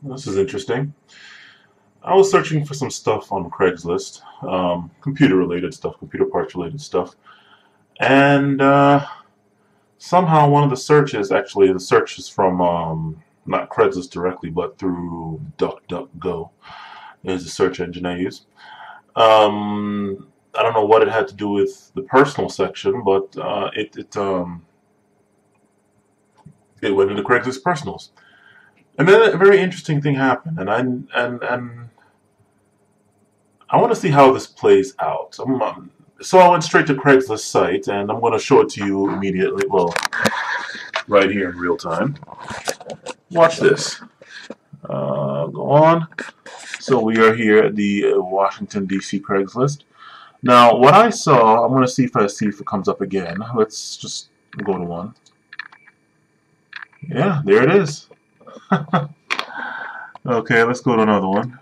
This is interesting. I was searching for some stuff on Craigslist, computer-related stuff, computer parts-related stuff, and somehow one of the searches, actually the search is from not Craigslist directly, but through DuckDuckGo is the search engine I use. I don't know what it had to do with the personal section, but it went into Craigslist personals. And then a very interesting thing happened, and I want to see how this plays out. So I went straight to Craigslist site, and I'm going to show it to you immediately. Well, right here in real time. Watch this. Go on. So we are here at the Washington D.C. Craigslist. Now, what I saw, I'm going to see if it comes up again. Let's just go to one. Yeah, there it is. Okay, let's go to another one.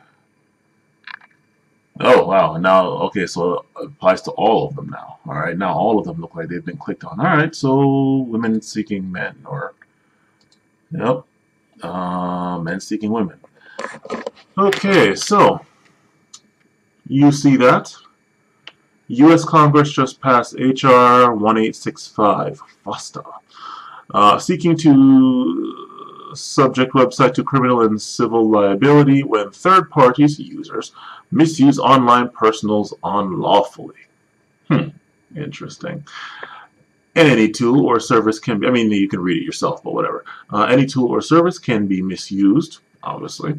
Oh, wow. Now, okay, so it applies to all of them now. All right, now all of them look like they've been clicked on. All right, so women seeking men, or, yep, men seeking women. Okay, so you see that. U.S. Congress just passed H.R. 1865, FOSTA, seeking to subject website to criminal and civil liability when third parties, users, misuse online personals unlawfully. Interesting. Any tool or service can be, I mean, you can read it yourself, but whatever. Any tool or service can be misused, obviously.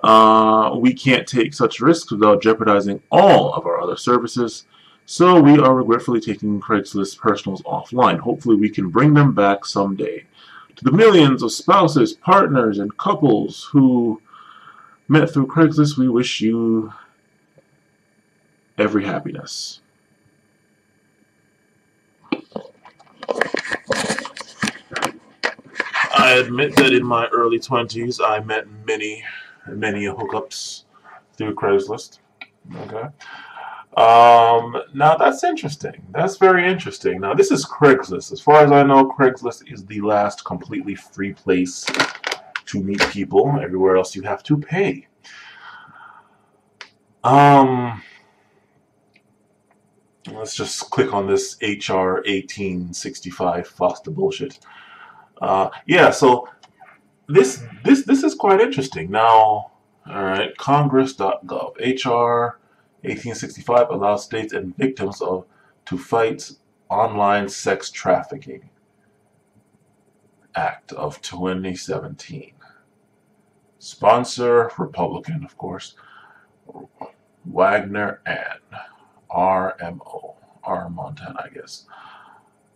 We can't take such risks without jeopardizing all of our other services. So we are regretfully taking Craigslist personals offline. Hopefully we can bring them back someday. To the millions of spouses, partners, and couples who met through Craigslist, we wish you every happiness. I admit that in my early 20s, I met many hookups through Craigslist. Okay. Now that's interesting. That's very interesting. Now this is Craigslist. As far as I know, Craigslist is the last completely free place to meet people. Everywhere else you have to pay. Let's just click on this HR 1865 FOSTA bullshit. Yeah, so this is quite interesting. Now, all right, Congress.gov. HR 1865 allows states and victims to fight online sex trafficking. Act of 2017. Sponsor, Republican, of course. Wagner and RMO. R. Montana, I guess.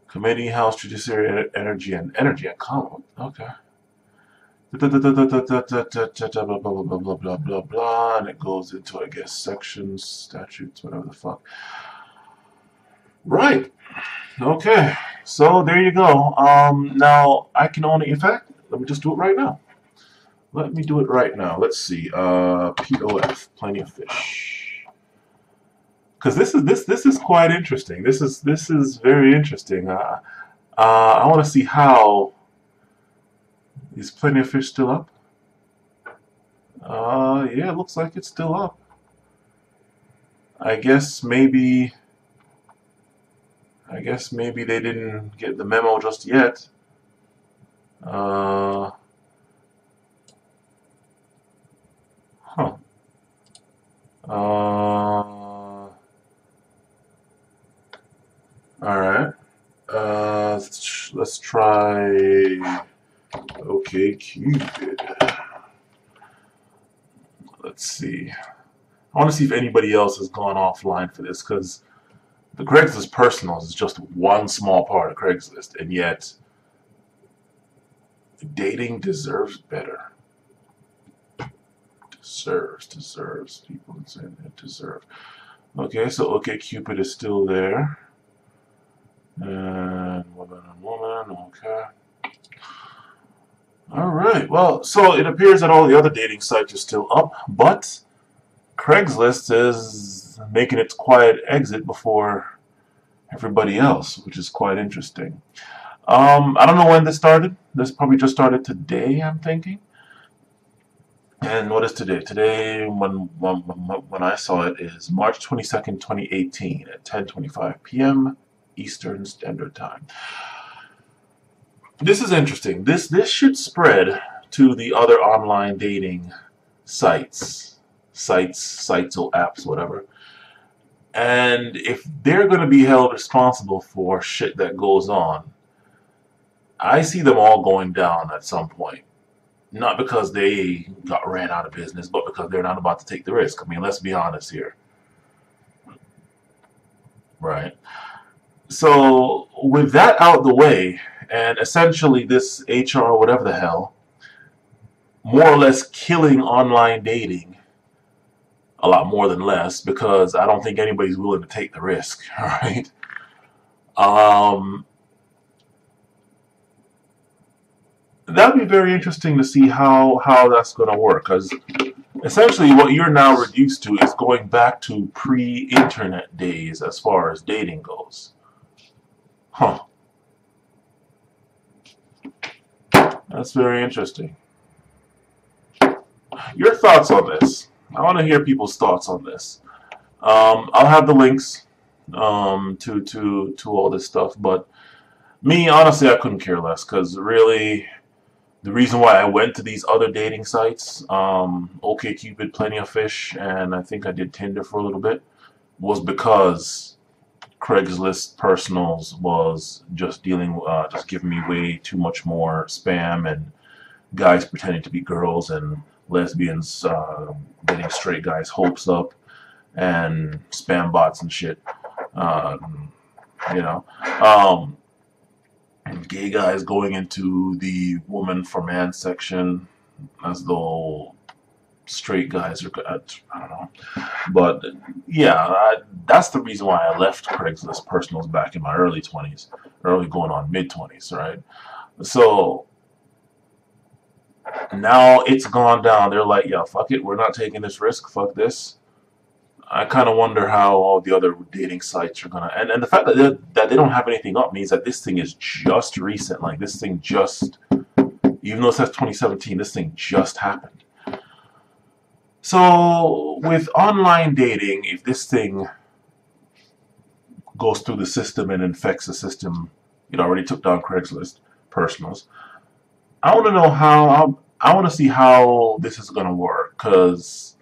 Committee, House Judiciary, Energy and Commerce. Okay. Blah, blah, blah, blah, blah, blah, and it goes into, I guess, sections, statutes, whatever the fuck. Right. Okay. So there you go. Now I can only, in fact, let me just do it right now. Let me do it right now. Let's see. POF, plenty of fish. Because this is quite interesting. This is very interesting. I want to see how. Is Plenty of Fish still up? Yeah, it looks like it's still up. I guess maybe they didn't get the memo just yet. Huh. Alright. Let's try. Okay, Cupid. Let's see. I want to see if anybody else has gone offline for this, because the Craigslist Personals is just one small part of Craigslist, and yet dating deserves better. Deserves. People say it deserve. Okay, so okay, Cupid is still there. And woman on woman, okay. Alright, well, so it appears that all the other dating sites are still up, but Craigslist is making its quiet exit before everybody else, which is quite interesting. I don't know when this started. This probably just started today, I'm thinking. And what is today? Today, when I saw it, is March 22nd, 2018 at 10:25 p.m. Eastern Standard Time. This is interesting. This should spread to the other online dating sites or apps, whatever. And if they're going to be held responsible for shit that goes on, I see them all going down at some point. Not because they got ran out of business, but because they're not about to take the risk. I mean, let's be honest here, right? So with that out the way, and essentially this HR, whatever the hell, more or less killing online dating, a lot more than less, because I don't think anybody's willing to take the risk, all right? Um, that'd be very interesting to see how that's going to work, because essentially what you're now reduced to is going back to pre-internet days as far as dating goes. Huh. That's very interesting. Your thoughts on this? I want to hear people's thoughts on this. I'll have the links to all this stuff, but me, honestly, I couldn't care less, because really, the reason why I went to these other dating sites, OkCupid, Plenty of Fish, and I think I did Tinder for a little bit, was because Craigslist Personals was just just giving me way too much more spam and guys pretending to be girls and lesbians getting straight guys' hopes up and spam bots and shit. You know, gay guys going into the woman for man section as though straight guys are, I don't know. But yeah, that's the reason why I left Craigslist Personals back in my early 20s, early going on mid 20s, right? So now it's gone down. They're like, yeah, fuck it, we're not taking this risk, fuck this. I kind of wonder how all the other dating sites are gonna, and the fact that they don't have anything up means that this thing is just recent. Like this thing just, even though it says 2017, this thing just happened. So with online dating, if this thing goes through the system and infects the system, it already took down Craigslist Personals. I want to know how. I want to see how this is gonna work, because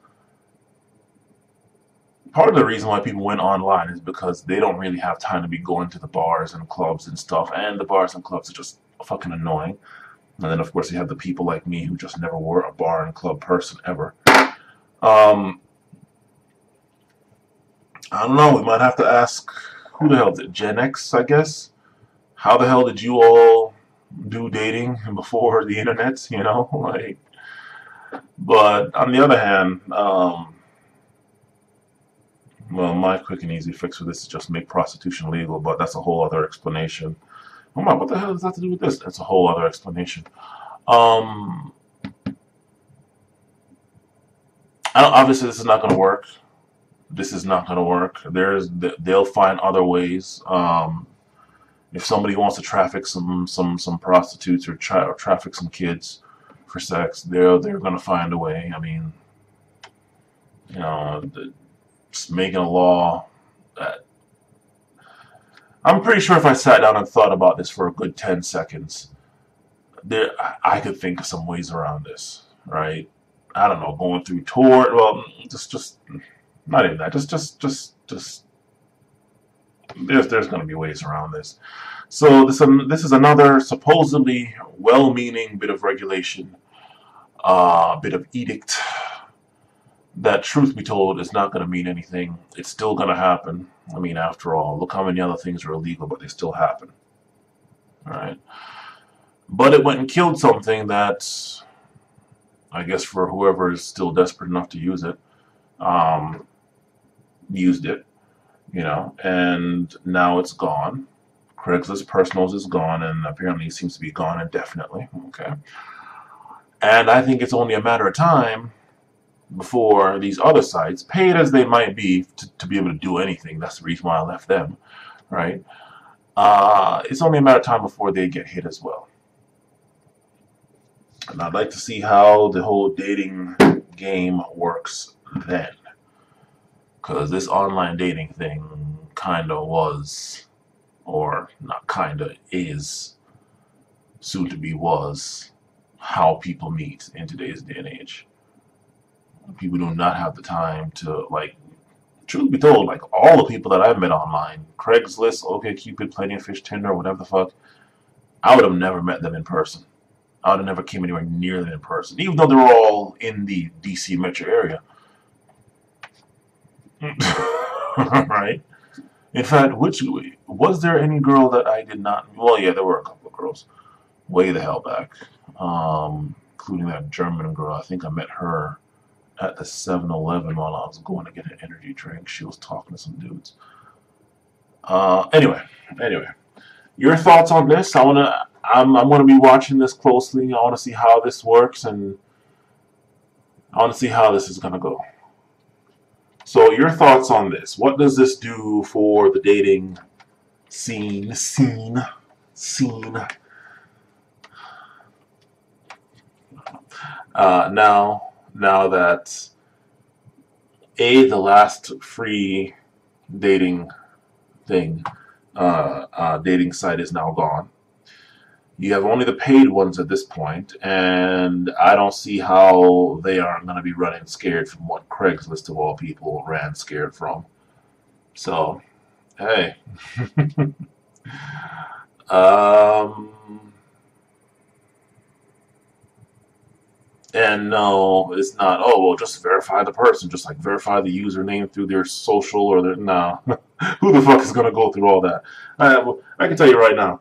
part of the reason why people went online is because they don't really have time to be going to the bars and clubs and stuff, and the bars and clubs are just fucking annoying. And then of course you have the people like me who just never were a bar and club person ever. Um, I don't know, we might have to ask, who the hell did Gen X, I guess? How the hell did you all do dating before the internet, you know? Like, but on the other hand, well, my quick and easy fix for this is just make prostitution legal, but that's a whole other explanation. Oh my, what the hell does that have to do with this? That's a whole other explanation. Obviously, this is not going to work. This is not going to work. They'll find other ways. If somebody wants to traffic some prostitutes or traffic some kids for sex, they're going to find a way. I mean, you know, just making a law that, I'm pretty sure if I sat down and thought about this for a good 10 seconds, I could think of some ways around this, right? I don't know, going through Tor, well, just not even that, just there's going to be ways around this. So this is another supposedly well-meaning bit of regulation, bit of edict that, truth be told, is not going to mean anything. It's still going to happen. I mean, after all, look how many other things are illegal, but they still happen. All right. But it went and killed something that, I guess, for whoever is still desperate enough to use it, used it, you know, and now it's gone. Craigslist Personals is gone, and apparently it seems to be gone indefinitely. Okay. And I think it's only a matter of time before these other sites, paid as they might be to be able to do anything, that's the reason why I left them, right? It's only a matter of time before they get hit as well. And I'd like to see how the whole dating game works then. Because this online dating thing kinda was, or not kinda, is, soon to be was, how people meet in today's day and age. People do not have the time to, like, truth be told, like, all the people that I've met online, Craigslist, OkCupid, Plenty of Fish, Tinder, whatever the fuck, I would have never met them in person. I would have never came anywhere near them in person, even though they were all in the DC metro area. Right? In fact, was there any girl that I did not? Well, yeah, there were a couple of girls way the hell back, including that German girl. I think I met her at the 7-Eleven while I was going to get an energy drink. She was talking to some dudes. Anyway, your thoughts on this? I'm gonna be watching this closely. I want to see how this works, and I want to see how this is gonna go. So, your thoughts on this? What does this do for the dating scene? Now that the last free dating thing, dating site is now gone. You have only the paid ones at this point, and I don't see how they aren't going to be running scared from what Craigslist of all people ran scared from. So, hey. And no, it's not, oh, well, just verify the person, just like verify the username through their social or their, nah. Who the fuck is going to go through all that? I can tell you right now,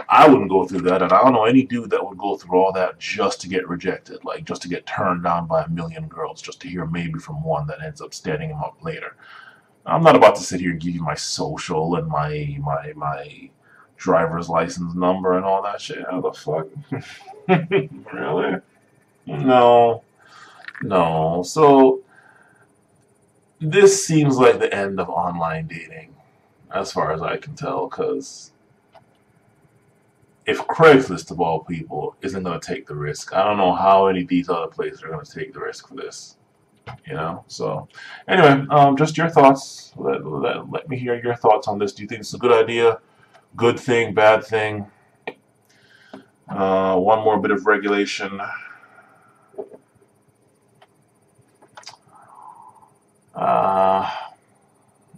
I wouldn't go through that, and I don't know any dude that would go through all that just to get rejected, like just to get turned down by a million girls, just to hear maybe from one that ends up standing him up later. I'm not about to sit here and give you my social and my driver's license number and all that shit. How the fuck? Really? No. So this seems like the end of online dating, as far as I can tell, because if Craigslist of all people isn't going to take the risk, I don't know how any of these other places are going to take the risk for this. So anyway, just your thoughts. Let me hear your thoughts on this. Do you think it's a good idea, good thing, bad thing? One more bit of regulation. I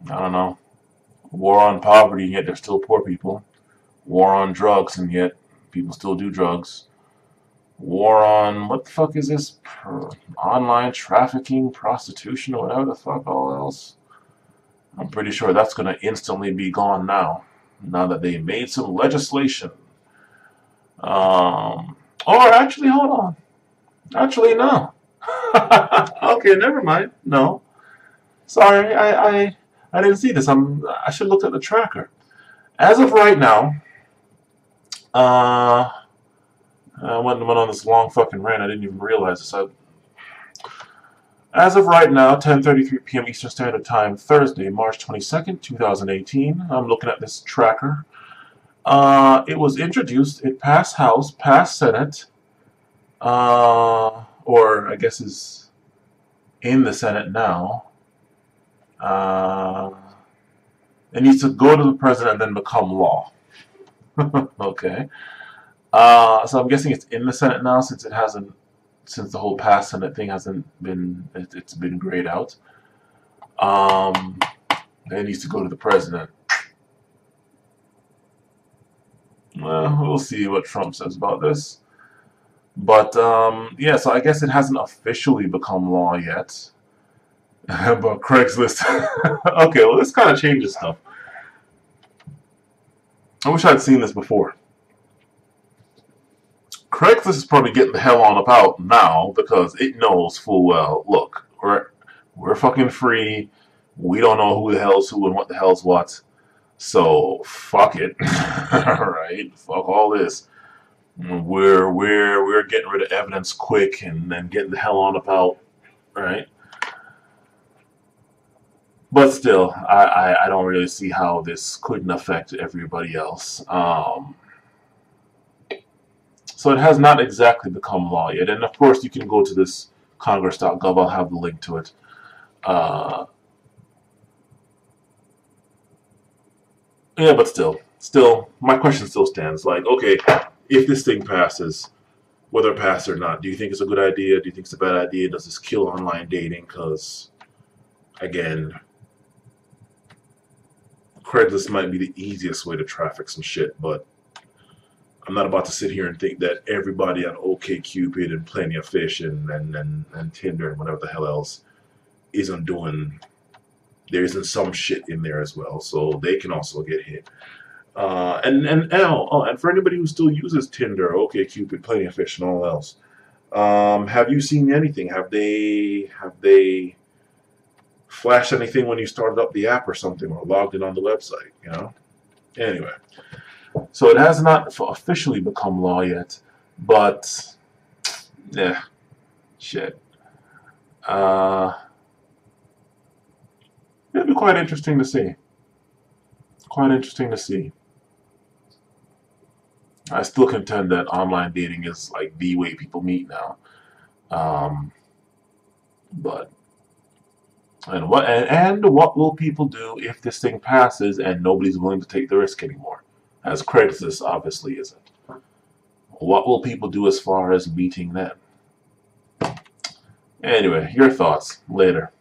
don't know. War on poverty, and yet there's still poor people. War on drugs, and yet people still do drugs. War on, what the fuck is this? Online trafficking, prostitution, or whatever the fuck all else. I'm pretty sure that's going to instantly be gone now that they made some legislation. Or actually, hold on. Actually, no. Okay, never mind. No. Sorry, I didn't see this. I should look at the tracker. As of right now, I went on this long fucking rant. I didn't even realize this. As of right now, 10:33 p.m. Eastern Standard Time, Thursday, March 22nd, 2018. I'm looking at this tracker. It was introduced. It passed House, passed Senate, or I guess is in the Senate now. It needs to go to the president and then become law. Okay. So I'm guessing it's in the Senate now, since the whole past Senate thing hasn't been, it's been grayed out. It needs to go to the president. Well, we'll see what Trump says about this. But, yeah, so I guess it hasn't officially become law yet. But Craigslist. Okay, well, this kind of changes stuff. I wish I'd seen this before. Craigslist is probably getting the hell on up out now because it knows full well, look, we're fucking free. We don't know who the hell's who and what the hell's what. So fuck it. Alright, fuck all this. We're getting rid of evidence quick and then getting the hell on up out. Right? But still, I don't really see how this couldn't affect everybody else. So it has not exactly become law yet. And of course, you can go to this Congress.gov. I'll have the link to it. Yeah, but still, my question still stands. Like, okay, if this thing passes, whether it passes or not, do you think it's a good idea? Do you think it's a bad idea? Does this kill online dating? Because, again, Craigslist might be the easiest way to traffic some shit, but I'm not about to sit here and think that everybody on OkCupid and Plenty of Fish and Tinder and whatever the hell else isn't doing. There isn't some shit in there as well, so they can also get hit. And for anybody who still uses Tinder, OkCupid, Plenty of Fish, and all else, have you seen anything? Have they flashed anything when you started up the app or something, or logged in on the website? You know. Anyway, so it has not officially become law yet, but yeah, shit. It'd be quite interesting to see. Quite interesting to see. I still contend that online dating is like the way people meet now. But what will people do if this thing passes and nobody's willing to take the risk anymore? As Craigslist obviously isn't. What will people do as far as meeting them? Anyway, your thoughts later.